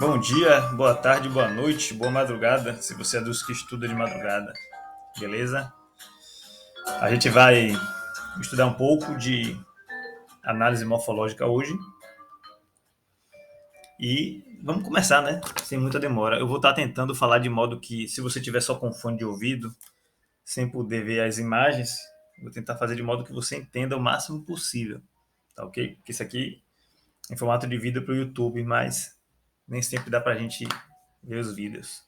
Bom dia, boa tarde, boa noite, boa madrugada, se você é dos que estuda de madrugada, beleza? A gente vai estudar um pouco de análise morfológica hoje e vamos começar, né? Sem muita demora. Eu vou estar tentando falar de modo que, se você tiver só com fone de ouvido, sem poder ver as imagens, vou tentar fazer de modo que você entenda o máximo possível, tá ok? Porque isso aqui é em formato de vídeo para o YouTube, mas nem sempre dá para a gente ver os vídeos.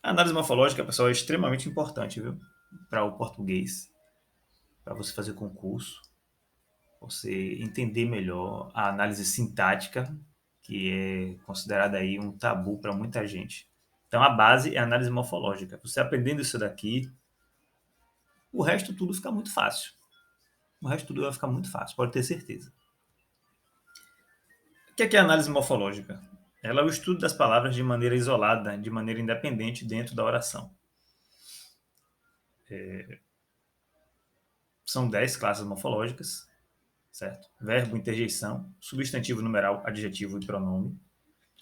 A análise morfológica, pessoal, é extremamente importante, viu? Para o português, para você fazer concurso, você entender melhor a análise sintática, que é considerada aí um tabu para muita gente. Então, a base é a análise morfológica. Você aprendendo isso daqui, o resto tudo fica muito fácil. O resto tudo vai ficar muito fácil, pode ter certeza. O que é a análise morfológica? Ela é o estudo das palavras de maneira isolada, de maneira independente dentro da oração. São 10 classes morfológicas, certo? Verbo, interjeição, substantivo, numeral, adjetivo e pronome.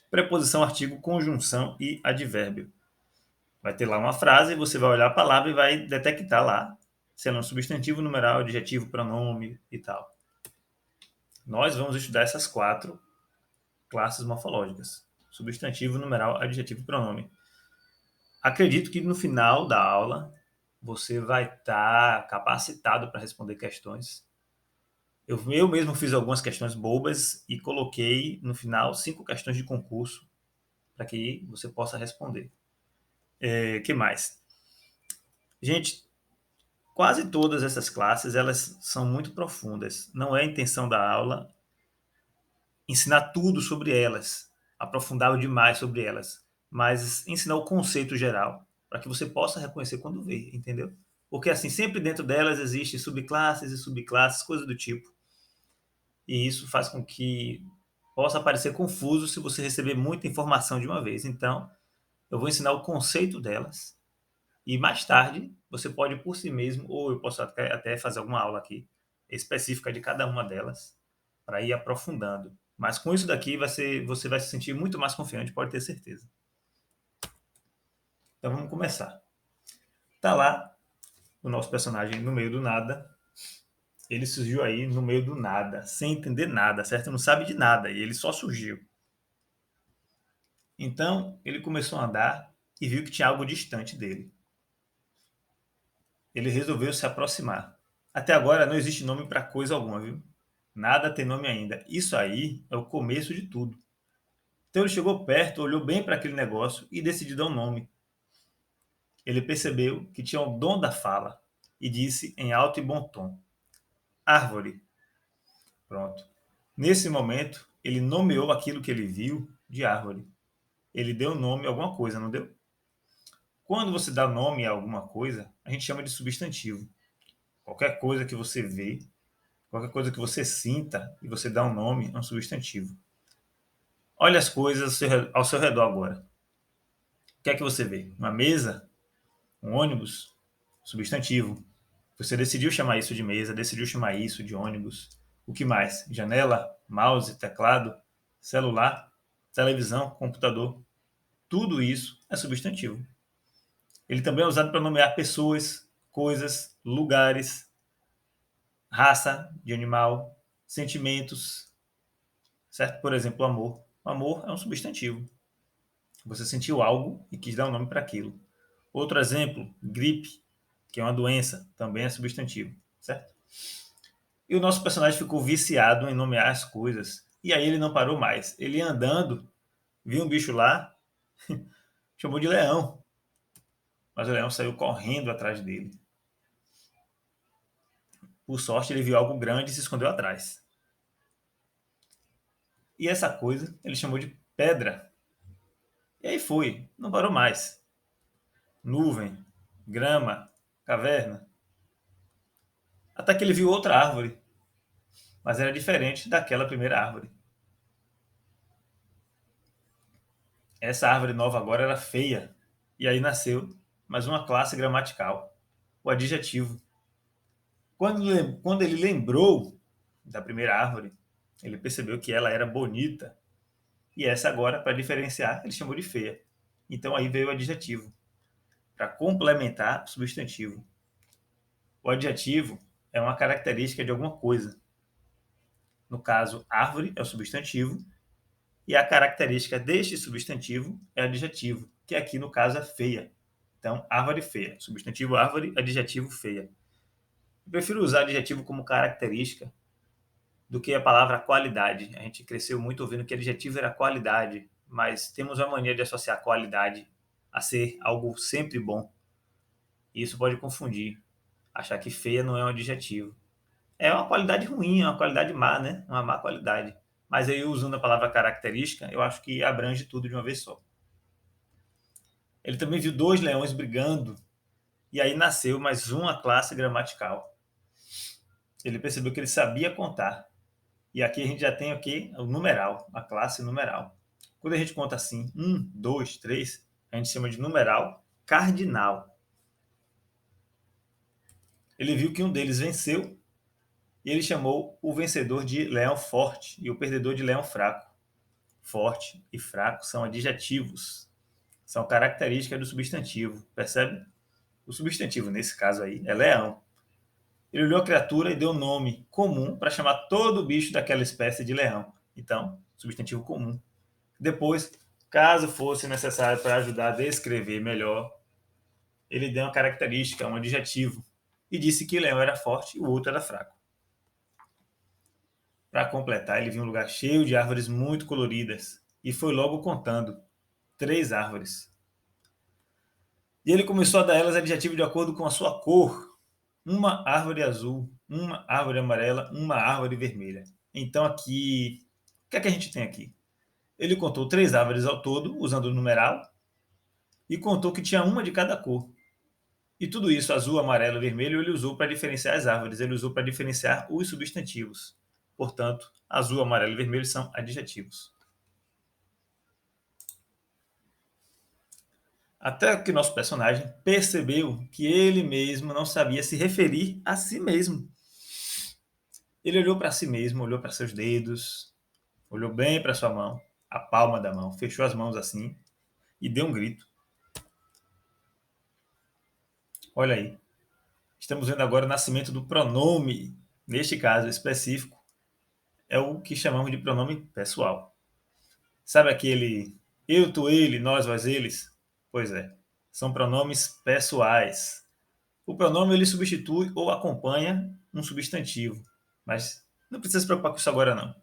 Preposição, artigo, conjunção e advérbio. Vai ter lá uma frase, você vai olhar a palavra e vai detectar lá se ela é um substantivo, numeral, adjetivo, pronome e tal. Nós vamos estudar essas 4 classes morfológicas: substantivo, numeral, adjetivo e pronome. Acredito que no final da aula você vai estar capacitado para responder questões. Eu mesmo fiz algumas questões bobas e coloquei no final 5 questões de concurso para que você possa responder. Que mais? Gente, quase todas essas classes elas são muito profundas. Não é a intenção da aula ensinar tudo sobre elas, aprofundar demais sobre elas, mas ensinar o conceito geral para que você possa reconhecer quando vê, entendeu? Porque assim, sempre dentro delas existem subclasses e subclasses, coisas do tipo. E isso faz com que possa parecer confuso se você receber muita informação de uma vez. Então, eu vou ensinar o conceito delas e mais tarde você pode por si mesmo, ou eu posso até fazer alguma aula aqui específica de cada uma delas para ir aprofundando. Mas com isso daqui você vai se sentir muito mais confiante, pode ter certeza. Então vamos começar. Tá lá o nosso personagem no meio do nada. Ele surgiu aí no meio do nada, sem entender nada, certo? Não sabe de nada e ele só surgiu. Então ele começou a andar e viu que tinha algo distante dele. Ele resolveu se aproximar. Até agora não existe nome para coisa alguma, viu? Nada tem nome ainda. Isso aí é o começo de tudo. Então ele chegou perto, olhou bem para aquele negócio e decidiu dar um nome. Ele percebeu que tinha o dom da fala e disse em alto e bom tom: Árvore. Pronto. Nesse momento, ele nomeou aquilo que ele viu de árvore. Ele deu nome a alguma coisa, não deu? Quando você dá nome a alguma coisa, a gente chama de substantivo. Qualquer coisa que você vê, qualquer coisa que você sinta e você dá um nome é um substantivo. Olha as coisas ao seu redor agora. O que é que você vê? Uma mesa? Um ônibus? Substantivo. Você decidiu chamar isso de mesa, decidiu chamar isso de ônibus. O que mais? Janela, mouse, teclado, celular, televisão, computador. Tudo isso é substantivo. Ele também é usado para nomear pessoas, coisas, lugares, raça de animal, sentimentos, certo? Por exemplo, amor. O amor é um substantivo. Você sentiu algo e quis dar um nome para aquilo. Outro exemplo, gripe, que é uma doença, também é substantivo, certo? E o nosso personagem ficou viciado em nomear as coisas. E aí ele não parou mais. Ele ia andando, viu um bicho lá, chamou de leão. Mas o leão saiu correndo atrás dele. Por sorte, ele viu algo grande e se escondeu atrás. E essa coisa ele chamou de pedra. E aí foi, não parou mais. Nuvem, grama, caverna. Até que ele viu outra árvore, mas era diferente daquela primeira árvore. Essa árvore nova agora era feia. E aí nasceu mais uma classe gramatical, o adjetivo. Quando ele lembrou da primeira árvore, ele percebeu que ela era bonita. E essa agora, para diferenciar, ele chamou de feia. Então aí veio o adjetivo, para complementar o substantivo. O adjetivo é uma característica de alguma coisa. No caso, árvore é o substantivo, e a característica deste substantivo é adjetivo, que aqui no caso é feia. Então, árvore feia. Substantivo árvore, adjetivo feia. Eu prefiro usar adjetivo como característica do que a palavra qualidade. A gente cresceu muito ouvindo que adjetivo era qualidade, mas temos a mania de associar qualidade a ser algo sempre bom. E isso pode confundir, achar que feia não é um adjetivo. É uma qualidade ruim, é uma qualidade má, né? Uma má qualidade. Mas aí, usando a palavra característica, eu acho que abrange tudo de uma vez só. Ele também viu dois leões brigando, e aí nasceu mais uma classe gramatical. Ele percebeu que ele sabia contar. E aqui a gente já tem aqui o numeral, a classe numeral. Quando a gente conta assim, 1, 2, 3, a gente chama de numeral cardinal. Ele viu que um deles venceu e ele chamou o vencedor de leão forte e o perdedor de leão fraco. Forte e fraco são adjetivos, são características do substantivo, percebe? O substantivo, nesse caso aí, é leão. Ele olhou a criatura e deu nome comum para chamar todo bicho daquela espécie de leão. Então, substantivo comum. Depois, caso fosse necessário para ajudar a descrever melhor, ele deu uma característica, um adjetivo, e disse que leão era forte e o outro era fraco. Para completar, ele viu um lugar cheio de árvores muito coloridas e foi logo contando 3 árvores. E ele começou a dar a elas adjetivo de acordo com a sua cor. Uma árvore azul, uma árvore amarela, uma árvore vermelha. Então aqui, o que é que a gente tem aqui? Ele contou 3 árvores ao todo, usando o numeral, e contou que tinha uma de cada cor. E tudo isso, azul, amarelo, vermelho, ele usou para diferenciar as árvores, ele usou para diferenciar os substantivos. Portanto, azul, amarelo e vermelho são adjetivos. Até que nosso personagem percebeu que ele mesmo não sabia se referir a si mesmo. Ele olhou para si mesmo, olhou para seus dedos, olhou bem para sua mão, a palma da mão, fechou as mãos assim e deu um grito. Olha aí, estamos vendo agora o nascimento do pronome. Neste caso específico, é o que chamamos de pronome pessoal. Sabe aquele eu, tu, ele, nós, vós, eles? Pois é, são pronomes pessoais. O pronome ele substitui ou acompanha um substantivo, mas não precisa se preocupar com isso agora não.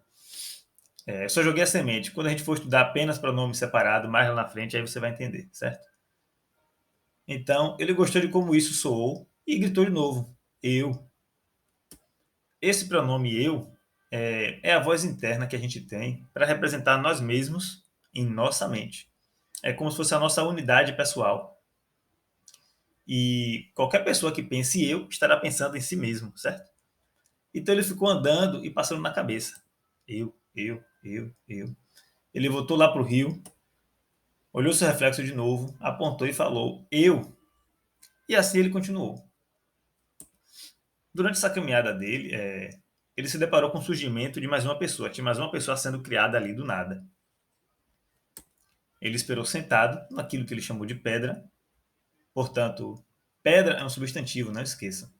Eu só joguei a semente. Quando a gente for estudar apenas pronome separado, mais lá na frente, aí você vai entender, certo? Então, ele gostou de como isso soou e gritou de novo: eu. Esse pronome eu é a voz interna que a gente tem para representar nós mesmos em nossa mente. É como se fosse a nossa unidade pessoal. E qualquer pessoa que pense eu estará pensando em si mesmo, certo? Então ele ficou andando e passando na cabeça. Eu. Ele voltou lá para o rio, olhou seu reflexo de novo, apontou e falou: eu. E assim ele continuou. Durante essa caminhada dele, ele se deparou com o surgimento de mais uma pessoa. Tinha mais uma pessoa sendo criada ali do nada. Ele esperou sentado naquilo que ele chamou de pedra. Portanto, pedra é um substantivo, não esqueça.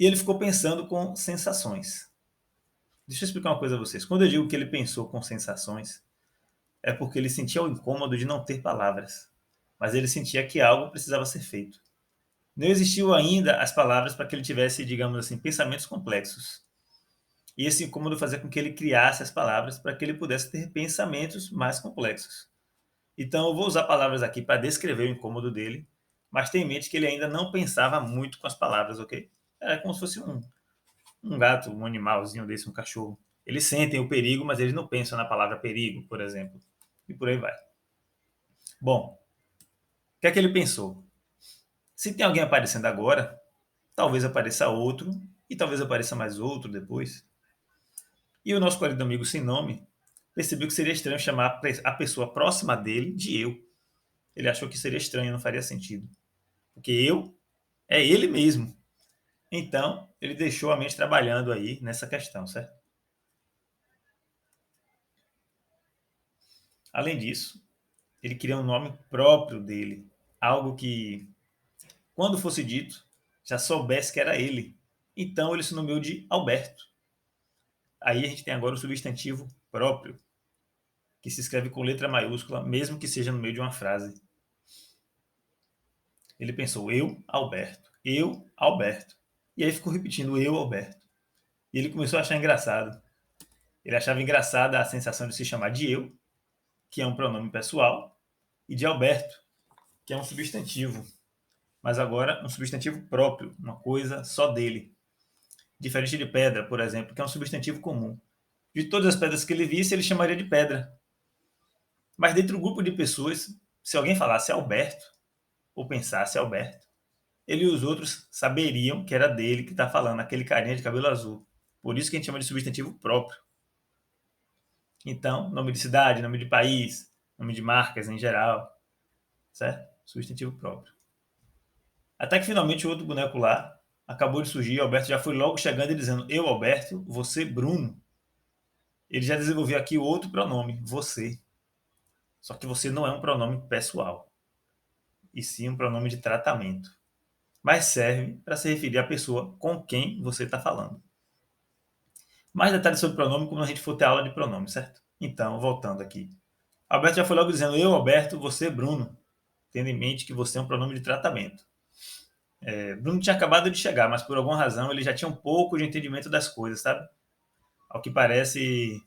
E ele ficou pensando com sensações. Deixa eu explicar uma coisa a vocês. Quando eu digo que ele pensou com sensações, é porque ele sentia o incômodo de não ter palavras. Mas ele sentia que algo precisava ser feito. Não existiu ainda as palavras para que ele tivesse, digamos assim, pensamentos complexos. E esse incômodo fazia com que ele criasse as palavras para que ele pudesse ter pensamentos mais complexos. Então, eu vou usar palavras aqui para descrever o incômodo dele, mas tenha em mente que ele ainda não pensava muito com as palavras, ok? Era como se fosse um gato, um animalzinho desse, um cachorro. Eles sentem o perigo, mas eles não pensam na palavra perigo, por exemplo. E por aí vai. Bom, o que é que ele pensou? Se tem alguém aparecendo agora, talvez apareça outro, e talvez apareça mais outro depois. E o nosso querido amigo sem nome percebeu que seria estranho chamar a pessoa próxima dele de eu. Ele achou que seria estranho, não faria sentido. Porque eu é ele mesmo. Então, ele deixou a mente trabalhando aí nessa questão, certo? Além disso, ele queria um nome próprio dele, algo que, quando fosse dito, já soubesse que era ele. Então ele se nomeou de Alberto. Aí a gente tem agora o substantivo próprio, que se escreve com letra maiúscula, mesmo que seja no meio de uma frase. Ele pensou, eu, Alberto, eu, Alberto. E aí ficou repetindo, eu, Alberto. E ele começou a achar engraçado. Ele achava engraçada a sensação de se chamar de eu, que é um pronome pessoal, e de Alberto, que é um substantivo. Mas agora um substantivo próprio, uma coisa só dele. Diferente de pedra, por exemplo, que é um substantivo comum. De todas as pedras que ele visse, ele chamaria de pedra. Mas dentro do grupo de pessoas, se alguém falasse Alberto, ou pensasse Alberto, ele e os outros saberiam que era dele que está falando, aquele carinha de cabelo azul. Por isso que a gente chama de substantivo próprio. Então, nome de cidade, nome de país, nome de marcas em geral, certo? Substantivo próprio. Até que finalmente o outro boneco lá acabou de surgir, Alberto já foi logo chegando e dizendo, eu, Alberto, você, Bruno. Ele já desenvolveu aqui o outro pronome, você. Só que você não é um pronome pessoal, e sim um pronome de tratamento. Mas serve para se referir à pessoa com quem você está falando. Mais detalhes sobre pronome quando a gente for ter aula de pronome, certo? Então, voltando aqui. Alberto já foi logo dizendo, eu, Alberto, você, Bruno. Tendo em mente que você é um pronome de tratamento. Bruno tinha acabado de chegar, mas por alguma razão ele já tinha um pouco de entendimento das coisas, sabe? Ao que parece,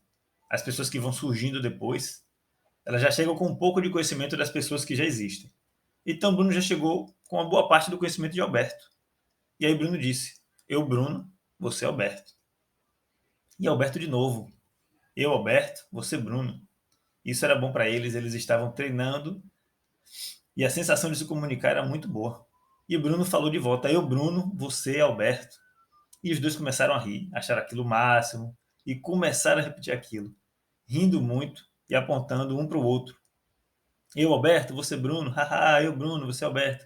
as pessoas que vão surgindo depois, elas já chegam com um pouco de conhecimento das pessoas que já existem. Então Bruno já chegou com uma boa parte do conhecimento de Alberto. E aí Bruno disse, eu, Bruno, você, Alberto. E Alberto de novo, eu, Alberto, você, Bruno. Isso era bom para eles, eles estavam treinando e a sensação de se comunicar era muito boa. E o Bruno falou de volta, eu, Bruno, você, Alberto. E os dois começaram a rir, acharam aquilo o máximo e começaram a repetir aquilo, rindo muito e apontando um para o outro. Eu, Alberto, você, Bruno, haha, eu, Bruno, você, Alberto.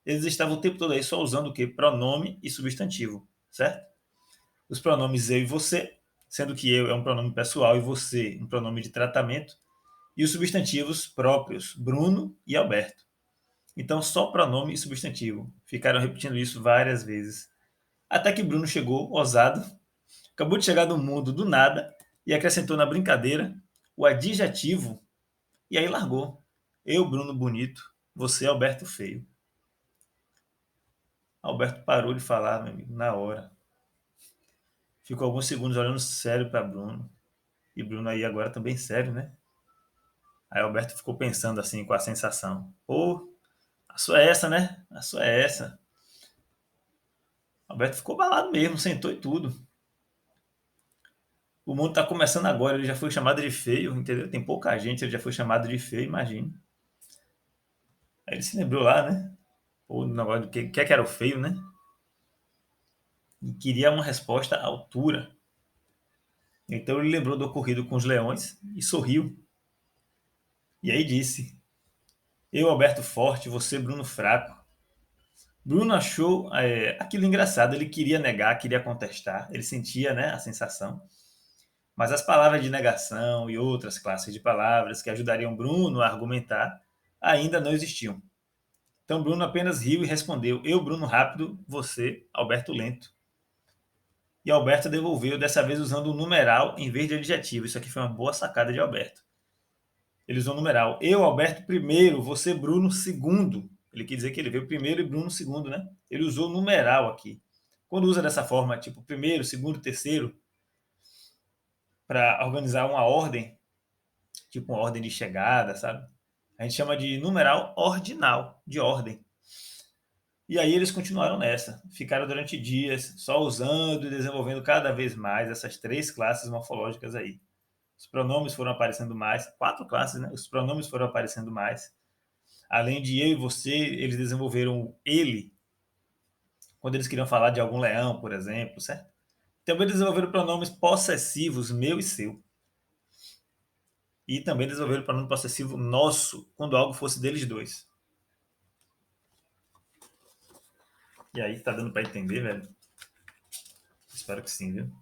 Eles estavam o tempo todo aí só usando o quê? Pronome e substantivo, certo? Os pronomes eu e você, sendo que eu é um pronome pessoal e você um pronome de tratamento, e os substantivos próprios, Bruno e Alberto. Então, só pronome e substantivo. Ficaram repetindo isso várias vezes. Até que Bruno chegou, ousado, acabou de chegar do mundo do nada e acrescentou na brincadeira o adjetivo e aí largou. Eu, Bruno Bonito, você, Alberto Feio. Alberto parou de falar, meu amigo, na hora. Ficou alguns segundos olhando sério para Bruno. E Bruno aí agora também sério, né? Aí Alberto ficou pensando assim, com a sensação. Pô, a sua é essa, né? A sua é essa. Alberto ficou balado mesmo, sentou e tudo. O mundo tá começando agora, ele já foi chamado de feio, entendeu? Tem pouca gente, ele já foi chamado de feio, imagina. Aí ele se lembrou lá, né? O negócio do que era o feio, né? E queria uma resposta à altura. Então ele lembrou do ocorrido com os leões e sorriu. E aí disse: eu, Alberto Forte, você, Bruno Fraco. Bruno achou aquilo engraçado, ele queria negar, queria contestar, ele sentia, né, a sensação. Mas as palavras de negação e outras classes de palavras que ajudariam Bruno a argumentar ainda não existiam. Então Bruno apenas riu e respondeu: eu, Bruno Rápido, você, Alberto Lento. E Alberto devolveu, dessa vez usando um numeral em vez de adjetivo. Isso aqui foi uma boa sacada de Alberto. Ele usou um numeral. Eu, Alberto, primeiro, você, Bruno, segundo. Ele quer dizer que ele veio primeiro e Bruno segundo, né? Ele usou numeral aqui. Quando usa dessa forma, tipo primeiro, segundo, terceiro, para organizar uma ordem, tipo uma ordem de chegada, sabe? A gente chama de numeral ordinal, de ordem. E aí eles continuaram nessa. Ficaram durante dias só usando e desenvolvendo cada vez mais essas três classes morfológicas aí. Os pronomes foram aparecendo mais, quatro classes, né? Os pronomes foram aparecendo mais. Além de eu e você, eles desenvolveram ele, quando eles queriam falar de algum leão, por exemplo, certo? Também desenvolveram pronomes possessivos, meu e seu. E também desenvolveram o pronome possessivo nosso, quando algo fosse deles dois. E aí, tá dando para entender, velho? Espero que sim, viu?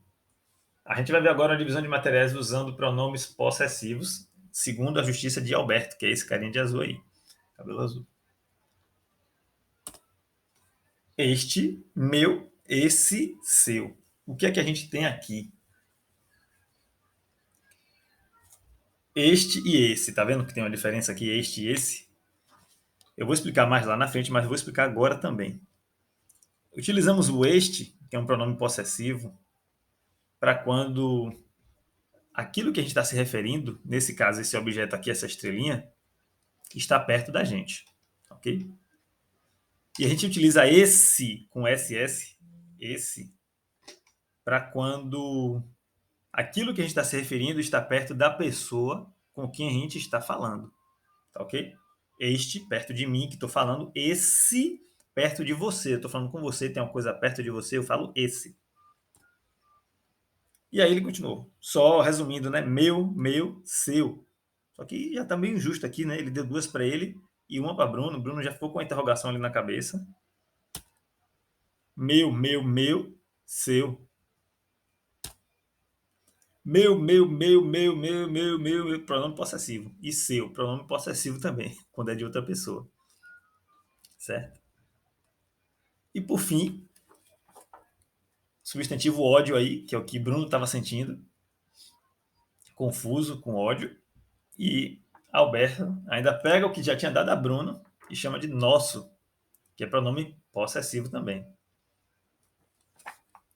A gente vai ver agora a divisão de materiais usando pronomes possessivos, segundo a justiça de Alberto, que é esse carinha de azul aí, cabelo azul. Este, meu, esse, seu. O que é que a gente tem aqui? Este e esse, tá vendo que tem uma diferença aqui, este e esse? Eu vou explicar mais lá na frente, mas eu vou explicar agora também. Utilizamos o este, que é um pronome possessivo, para quando aquilo que a gente está se referindo, nesse caso, esse objeto aqui, essa estrelinha, está perto da gente, ok? E a gente utiliza esse com SS, esse, para quando aquilo que a gente está se referindo está perto da pessoa com quem a gente está falando, tá ok? Este perto de mim que estou falando, esse perto de você. Eu estou falando com você, tem uma coisa perto de você, eu falo esse. E aí ele continuou. Só resumindo, né? Meu, seu. Só que já tá meio injusto aqui, né? Ele deu duas para ele e uma para Bruno. Bruno já ficou com a interrogação ali na cabeça. Meu, seu. Meu, pronome possessivo. E seu, pronome possessivo também, quando é de outra pessoa. Certo? E por fim, substantivo ódio aí, que é o que Bruno estava sentindo. Confuso, com ódio. E Alberto ainda pega o que já tinha dado a Bruno e chama de nosso, que é pronome possessivo também.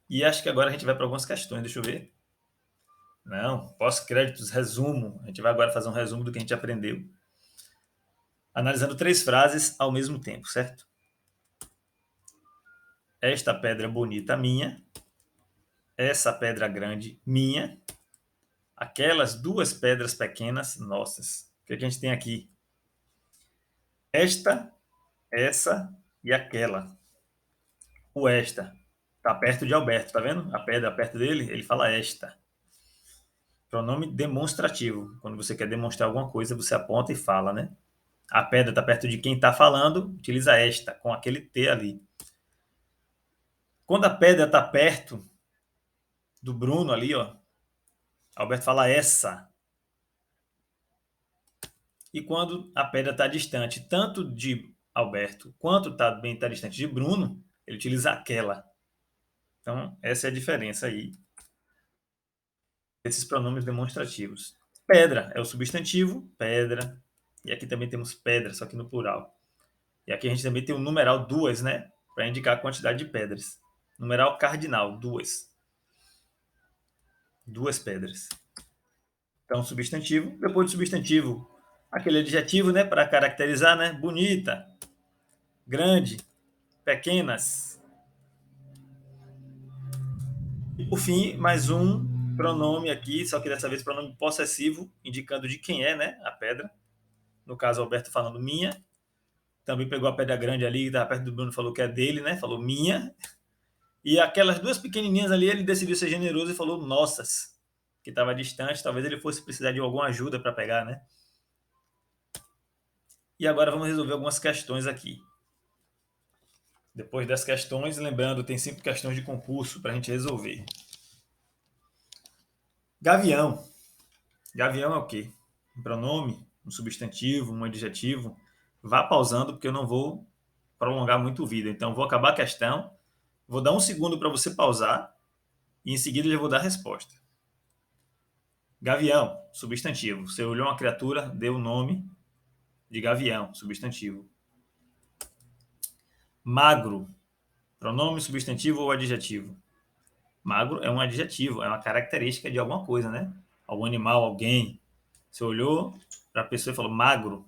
E acho que agora a gente vai para algumas questões, deixa eu ver. Não, pós-créditos, resumo. A gente vai agora fazer um resumo do que a gente aprendeu. Analisando 3 frases ao mesmo tempo, certo? Esta pedra bonita minha. Essa pedra grande minha. Aquelas 2 pedras pequenas nossas. O que a gente tem aqui? Esta, essa e aquela. O esta está perto de Alberto, tá vendo? A pedra perto dele, ele fala esta. Pronome demonstrativo. Quando você quer demonstrar alguma coisa, você aponta e fala, né? A pedra está perto de quem está falando, utiliza esta, com aquele T ali. Quando a pedra está perto do Bruno ali, ó, Alberto fala essa. E quando a pedra está distante, tanto de Alberto quanto também está distante de Bruno, ele utiliza aquela. Então, essa é a diferença aí desses pronomes demonstrativos. Pedra é o substantivo, pedra. E aqui também temos pedra, só que no plural. E aqui a gente também tem o numeral 2, né? Para indicar a quantidade de pedras. Numeral cardinal, 2. 2 pedras. Então, substantivo. Depois do substantivo, aquele adjetivo, né? Para caracterizar, né? Bonita, grande, pequenas. E por fim, mais um pronome aqui, só que dessa vez pronome possessivo, indicando de quem é, né? A pedra. No caso, Alberto falando minha. Também pegou a pedra grande ali, estava perto do Bruno, falou que é dele, né? Falou minha. E aquelas 2 pequenininhas ali, ele decidiu ser generoso e falou nossas, que estava distante, talvez ele fosse precisar de alguma ajuda para pegar, né? E agora vamos resolver algumas questões aqui. Depois das questões, lembrando, tem 5 questões de concurso para a gente resolver. Gavião. Gavião é o quê? Um pronome, um substantivo, um adjetivo. Vá pausando, porque eu não vou prolongar muito o vídeo. Então, vou acabar a questão, vou dar um segundo para você pausar e em seguida eu já vou dar a resposta. Gavião, substantivo. Você olhou uma criatura, deu o nome de gavião, substantivo. Magro, pronome, substantivo ou adjetivo? Magro é um adjetivo, é uma característica de alguma coisa, né? Algum animal, alguém. Você olhou para a pessoa e falou magro,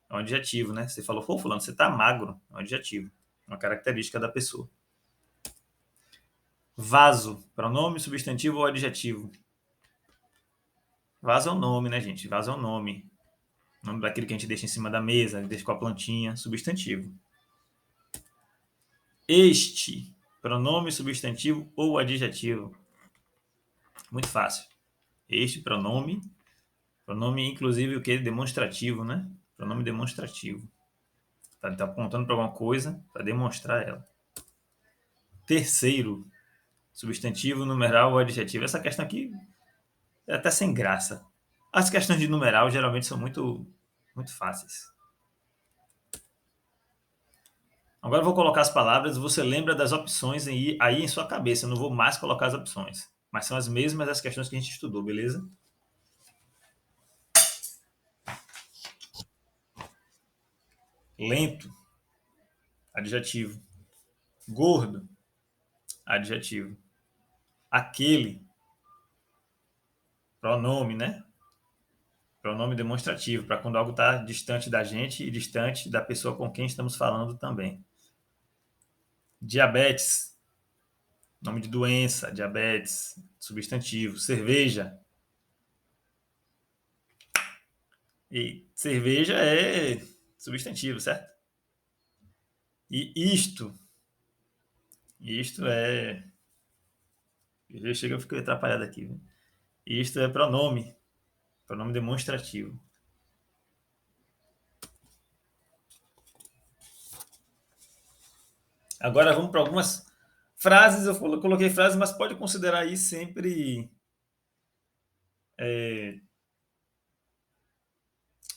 é um adjetivo, né? Você falou, pô, fulano, você tá magro, é um adjetivo, uma característica da pessoa. Vaso, pronome, substantivo ou adjetivo? Vaso é um nome, né, gente? Vaso é um nome. O nome daquele que a gente deixa em cima da mesa, deixa com a plantinha, substantivo. Este, pronome, substantivo ou adjetivo? Muito fácil. Este, pronome inclusive o que? Demonstrativo, né? Pronome demonstrativo. Tá apontando para alguma coisa para demonstrar ela. Terceiro, substantivo, numeral ou adjetivo. Essa questão aqui é até sem graça. As questões de numeral geralmente são muito, muito fáceis. Agora eu vou colocar as palavras e você lembra das opções aí em sua cabeça. Eu não vou mais colocar as opções. Mas são as mesmas das questões que a gente estudou, beleza? Lento, adjetivo. Gordo, adjetivo. Aquele, pronome, né? Pronome demonstrativo, para quando algo está distante da gente e distante da pessoa com quem estamos falando também. Diabetes, nome de doença, diabetes, substantivo. Cerveja, e cerveja é substantivo, certo? E isto é. Já chega, eu fico atrapalhado aqui. Viu? Isto é pronome, pronome demonstrativo. Agora vamos para algumas frases. Eu coloquei frases, mas pode considerar aí sempre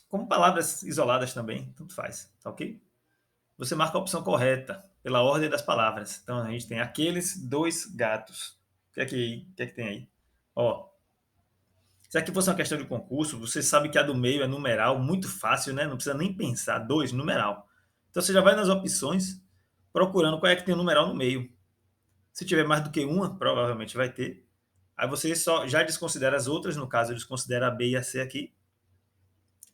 como palavras isoladas também, tanto faz, tá ok? Você marca a opção correta pela ordem das palavras. Então a gente tem aqueles dois gatos. O que é que tem aí? Ó, se aqui fosse uma questão de concurso, você sabe que a do meio é numeral, muito fácil, né? Não precisa nem pensar. Dois, numeral. Então você já vai nas opções procurando qual é que tem o numeral no meio. Se tiver mais do que uma, provavelmente vai ter. Aí você só já desconsidera as outras, no caso, desconsidera a B e a C aqui,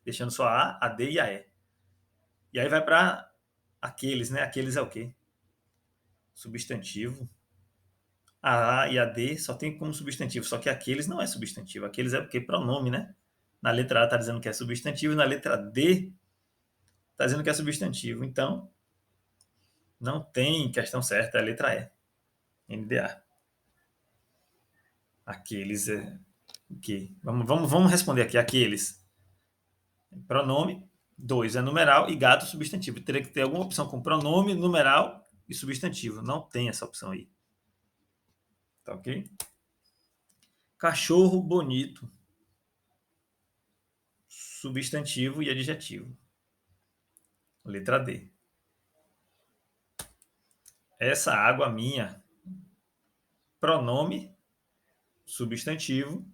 deixando só a D e a E. E aí vai para aqueles, né? Aqueles é o quê? Substantivo. A e a D só tem como substantivo, só que aqueles não é substantivo. Aqueles é o quê? Pronome, né? Na letra A está dizendo que é substantivo, na letra D está dizendo que é substantivo. Então, não tem questão certa, é a letra E. NDA. Aqueles é o quê? Vamos responder aqui. Aqueles. Pronome, dois é numeral e gato substantivo. Teria que ter alguma opção com pronome, numeral e substantivo. Não tem essa opção aí. Tá ok? Cachorro bonito. Substantivo e adjetivo. Letra D. Essa água minha. Pronome, substantivo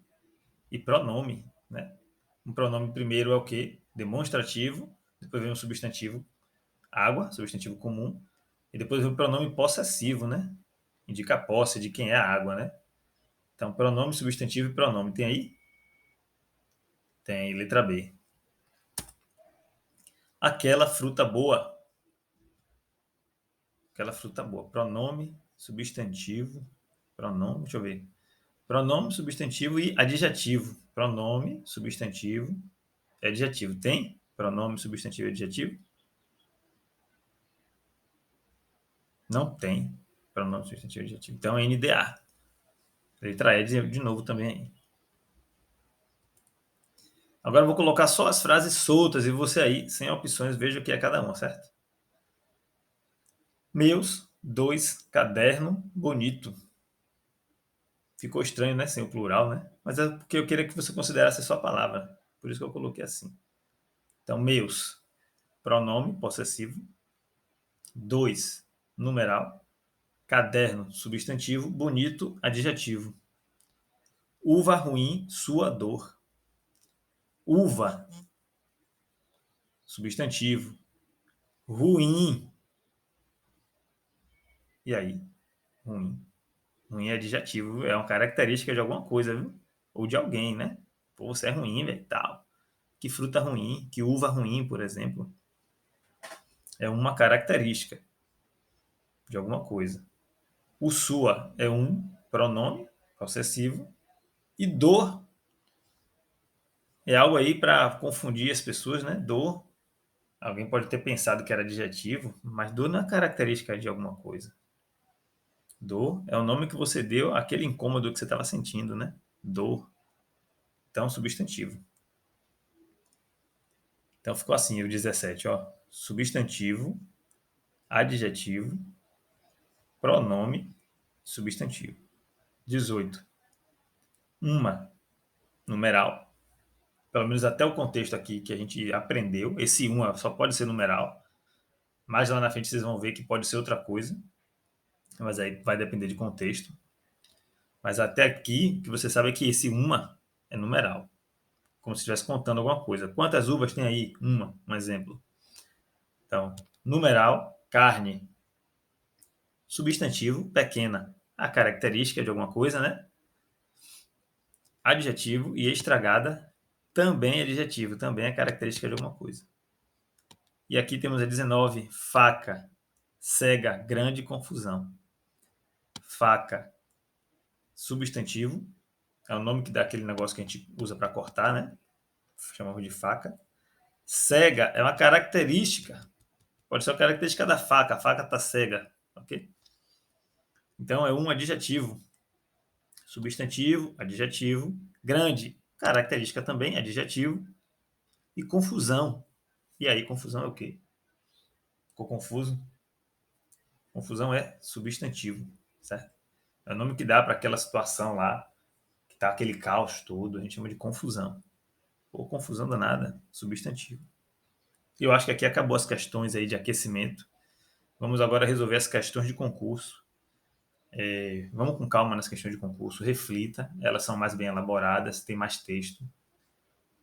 e pronome, né? Um pronome primeiro é o quê? Demonstrativo, depois vem o substantivo água, substantivo comum, e depois vem o pronome possessivo, né? Indica a posse de quem é a água, né? Então, pronome, substantivo e pronome. Tem aí? Tem, letra B. Aquela fruta boa. Aquela fruta boa. Pronome, substantivo, pronome, deixa eu ver. Pronome, substantivo e adjetivo. Pronome, substantivo e adjetivo. Tem? Pronome, substantivo e adjetivo? Não tem. Pronome, substantivo e adjetivo. Então, NDA. Letra E de novo também. Agora eu vou colocar só as frases soltas e você aí, sem opções, veja o que é cada uma, certo? Meus dois caderno bonito. Ficou estranho, né? Sem o plural, né? Mas é porque eu queria que você considerasse só a palavra. Por isso que eu coloquei assim. Então, meus, pronome possessivo. Dois, numeral. Caderno, substantivo. Bonito, adjetivo. Uva ruim, sua dor. Uva, substantivo. Ruim. E aí? Ruim. Ruim é adjetivo, é uma característica de alguma coisa, viu? Ou de alguém, né? Pô, você é ruim, velho, tal. Que fruta ruim, que uva ruim, por exemplo. É uma característica de alguma coisa. O sua é um pronome possessivo. E dor é algo aí para confundir as pessoas, né? Dor. Alguém pode ter pensado que era adjetivo, mas dor não é característica de alguma coisa. Dor é o nome que você deu àquele incômodo que você estava sentindo, né? Dor. Então, substantivo. Então, ficou assim o 17, ó. Substantivo, adjetivo, pronome, substantivo. 18. Uma, numeral. pelo menos até o contexto aqui que a gente aprendeu, esse um só pode ser numeral. Mais lá na frente vocês vão ver que pode ser outra coisa, mas aí vai depender de contexto. Mas até aqui, o que você sabe é que esse uma é numeral, como se estivesse contando alguma coisa. Quantas uvas tem aí? Uma, um exemplo. Então, numeral, carne. Substantivo, pequena. A característica de alguma coisa, né? Adjetivo e estragada, também adjetivo, também é característica de alguma coisa. E aqui temos a 19, faca, cega, grande confusão. Faca, substantivo, é o nome que dá aquele negócio que a gente usa para cortar, né? Chamamos de faca. Cega é uma característica, pode ser uma característica da faca, a faca está cega, ok? Então é um adjetivo, substantivo, adjetivo, grande, característica também, adjetivo, e confusão. E aí, confusão é o quê? Ficou confuso? Confusão é substantivo, certo? É o nome que dá para aquela situação lá, que tá aquele caos todo, a gente chama de confusão. Ou confusão danada, substantivo. E eu acho que aqui acabou as questões aí de aquecimento. Vamos agora resolver as questões de concurso. Vamos com calma nas questões de concurso, reflita, elas são mais bem elaboradas, tem mais texto.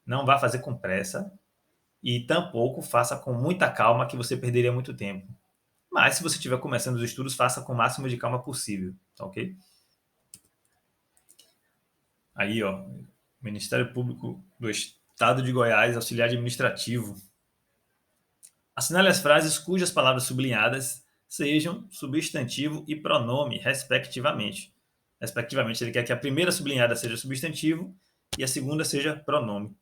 Não vá fazer com pressa e tampouco faça com muita calma, que você perderia muito tempo. Mas se você estiver começando os estudos, faça com o máximo de calma possível, tá ok? Aí, ó, Ministério Público do Estado de Goiás, auxiliar administrativo. Assinale as frases cujas palavras sublinhadas sejam substantivo e pronome, respectivamente. Respectivamente, ele quer que a primeira sublinhada seja substantivo e a segunda seja pronome.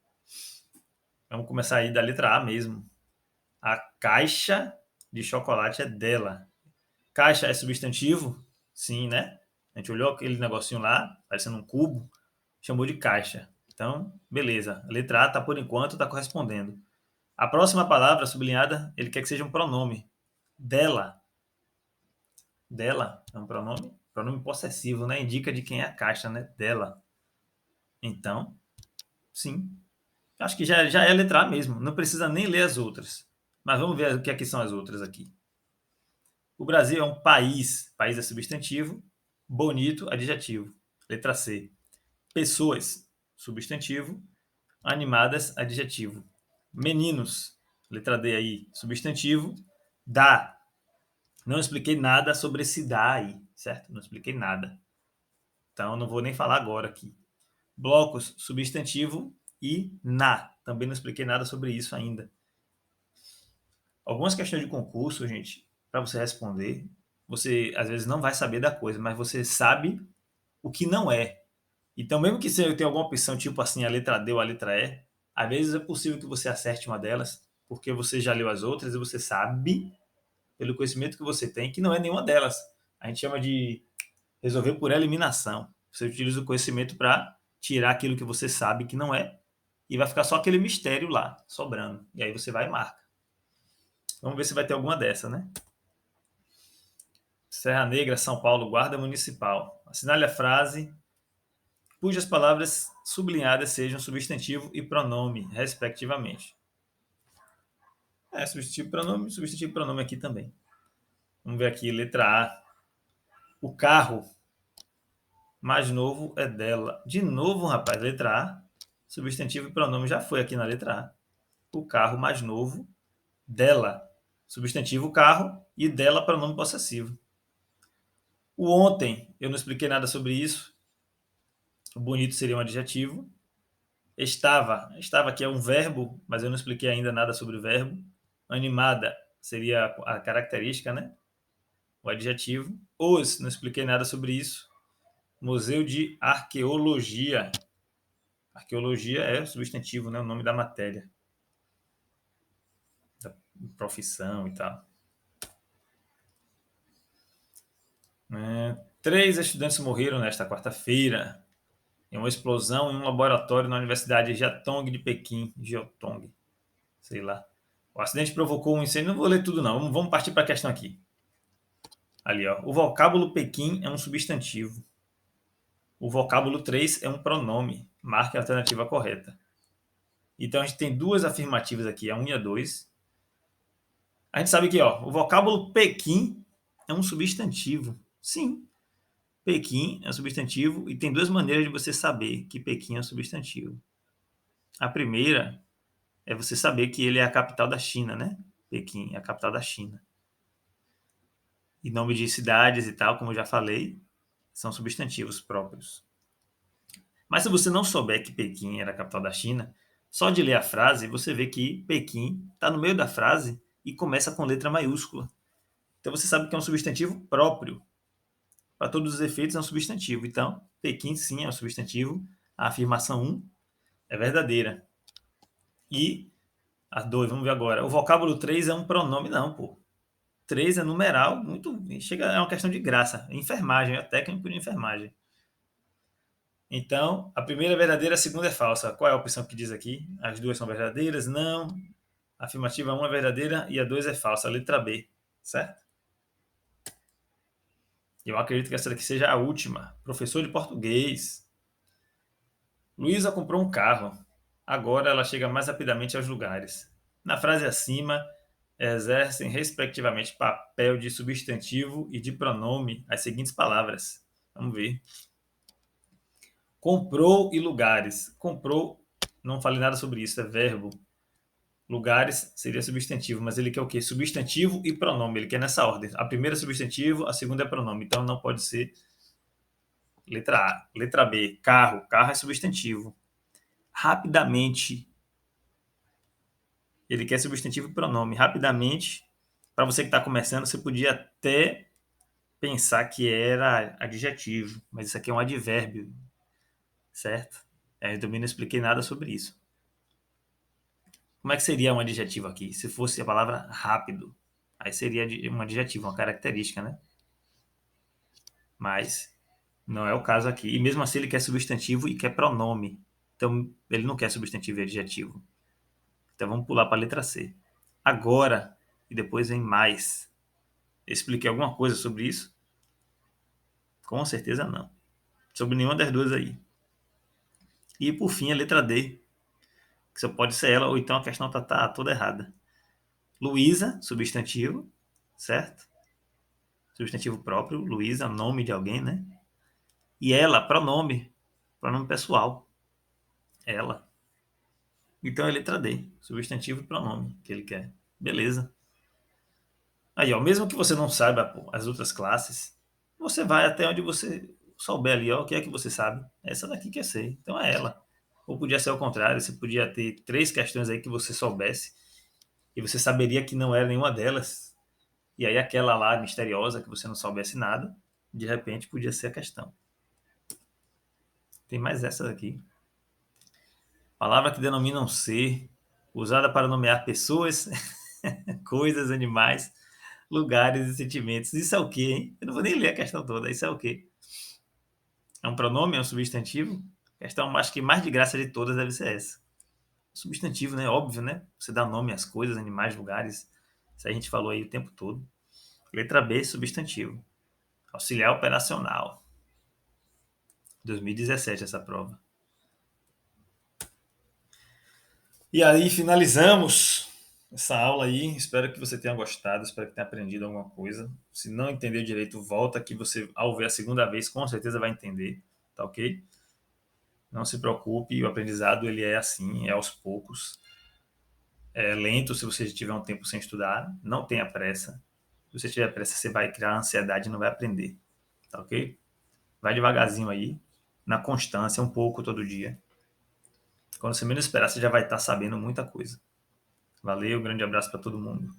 Vamos começar aí da letra A mesmo. A caixa de chocolate é dela. Caixa é substantivo? Sim, né? A gente olhou aquele negocinho lá, parecendo um cubo, chamou de caixa. Então, beleza. A letra A tá por enquanto, tá correspondendo. A próxima palavra sublinhada, ele quer que seja um pronome. Dela. Dela é um pronome? Pronome possessivo, né? Indica de quem é a caixa, né? Dela. Então, sim. Acho que já é a letra A mesmo. Não precisa nem ler as outras. Mas vamos ver o que, é que são as outras aqui. O Brasil é um país. País é substantivo. Bonito, adjetivo. Letra C. Pessoas, substantivo. Animadas, adjetivo. Meninos, letra D aí, substantivo. Dá. Não expliquei nada sobre esse dá aí, certo? Não expliquei nada. Então não vou nem falar agora aqui. Blocos, substantivo. E na. Também não expliquei nada sobre isso ainda. Algumas questões de concurso, gente, para você responder, você às vezes não vai saber da coisa, mas você sabe o que não é. Então, mesmo que você tenha alguma opção, tipo assim, a letra D ou a letra E, às vezes é possível que você acerte uma delas, porque você já leu as outras e você sabe, pelo conhecimento que você tem, que não é nenhuma delas. A gente chama de resolver por eliminação. Você utiliza o conhecimento para tirar aquilo que você sabe que não é, e vai ficar só aquele mistério lá, sobrando. E aí você vai e marca. Vamos ver se vai ter alguma dessa, né? Serra Negra, São Paulo, Guarda Municipal. Assinale a frase cujas palavras sublinhadas sejam substantivo e pronome, respectivamente. Substantivo e pronome aqui também. Vamos ver aqui, letra A. O carro mais novo é dela. De novo, rapaz, letra A. Substantivo e pronome já foi aqui na letra A. O carro mais novo dela. Substantivo, carro, e dela, pronome possessivo. O ontem, eu não expliquei nada sobre isso. O bonito seria um adjetivo. Estava aqui é um verbo, mas eu não expliquei ainda nada sobre o verbo. Animada seria a característica, né? O adjetivo. Os, não expliquei nada sobre isso. Museu de Arqueologia. Arqueologia é substantivo, né? O nome da matéria. Da profissão e tal. 3 estudantes morreram nesta quarta-feira em uma explosão em um laboratório na Universidade Jiatong de Pequim. Jiatong, sei lá. O acidente provocou um incêndio. Não vou ler tudo, não. Vamos partir para a questão aqui. Ali, ó. O vocábulo Pequim é um substantivo. O vocábulo 3 é um pronome. Marque a alternativa correta. Então a gente tem duas afirmativas aqui, a 1 e a 2. A gente sabe que o vocábulo Pequim é um substantivo. Sim, Pequim é um substantivo e tem duas maneiras de você saber que Pequim é um substantivo. A primeira é você saber que ele é a capital da China, né? Pequim é a capital da China. E nome de cidades e tal, como eu já falei, são substantivos próprios. Mas se você não souber que Pequim era a capital da China, só de ler a frase você vê que Pequim está no meio da frase e começa com letra maiúscula. Então você sabe que é um substantivo próprio. Para todos os efeitos é um substantivo. Então, Pequim sim é um substantivo. A afirmação 1 é verdadeira. E a 2, vamos ver agora. O vocábulo 3 é um pronome, não, pô. 3 é numeral, muito. Chega, é uma questão de graça. Enfermagem, é técnico de enfermagem. Então, a primeira é verdadeira, a segunda é falsa. Qual é a opção que diz aqui? As duas são verdadeiras? Não. A afirmativa 1 é verdadeira e a 2 é falsa. A letra B, certo? Eu acredito que essa daqui seja a última. Professor de português. Luísa comprou um carro. Agora ela chega mais rapidamente aos lugares. Na frase acima, exercem respectivamente papel de substantivo e de pronome as seguintes palavras. Vamos ver. Comprou e lugares. Comprou, não falei nada sobre isso, é verbo. Lugares seria substantivo, mas ele quer o quê? Substantivo e pronome. Ele quer nessa ordem. A primeira é substantivo, a segunda é pronome. Então não pode ser letra A. Letra B, carro. Carro é substantivo. Rapidamente. Ele quer substantivo e pronome. Rapidamente, para você que está começando, você podia até pensar que era adjetivo, mas isso aqui é um advérbio, certo? Eu também não expliquei nada sobre isso. Como é que seria um adjetivo aqui? Se fosse a palavra rápido, aí seria um adjetivo, uma característica, né? Mas não é o caso aqui. E mesmo assim ele quer substantivo e quer pronome. Então ele não quer substantivo e adjetivo. Então vamos pular para a letra C. Agora, e depois vem mais. Eu expliquei alguma coisa sobre isso? Com certeza não. Sobre nenhuma das duas aí. E por fim a letra D, que só pode ser ela, ou então a questão tá toda errada. Luísa, substantivo, certo? Substantivo próprio, Luísa, nome de alguém, né? E ela, pronome pessoal, ela. Então é letra D, substantivo e pronome que ele quer. Beleza. Aí, mesmo que você não saiba as outras classes, você vai até onde você souber ali, o que é que você sabe. Essa daqui quer ser, então é ela. Ou podia ser ao contrário, você podia ter 3 questões aí que você soubesse e você saberia que não era nenhuma delas. E aí aquela lá misteriosa que você não soubesse nada, de repente podia ser a questão. Tem mais essa daqui. Palavra que denomina um ser, usada para nomear pessoas, coisas, animais, lugares e sentimentos. Isso é o quê, hein? Eu não vou nem ler a questão toda. Isso é o quê? É um pronome? É um substantivo? A questão, acho que mais de graça de todas deve ser essa. Substantivo, né? Óbvio, né? Você dá nome às coisas, animais, lugares. Isso a gente falou aí o tempo todo. Letra B, substantivo. Auxiliar operacional. 2017 essa prova. E aí finalizamos essa aula aí. Espero que você tenha gostado, espero que tenha aprendido alguma coisa. Se não entendeu direito, volta que você, ao ver a segunda vez, com certeza vai entender, tá ok? Não se preocupe, o aprendizado ele é assim, é aos poucos. É lento se você tiver um tempo sem estudar, não tenha pressa. Se você tiver pressa, você vai criar ansiedade e não vai aprender, tá ok? Vai devagarzinho aí, na constância, um pouco todo dia. Quando você menos esperar, você já vai estar sabendo muita coisa. Valeu, grande abraço para todo mundo.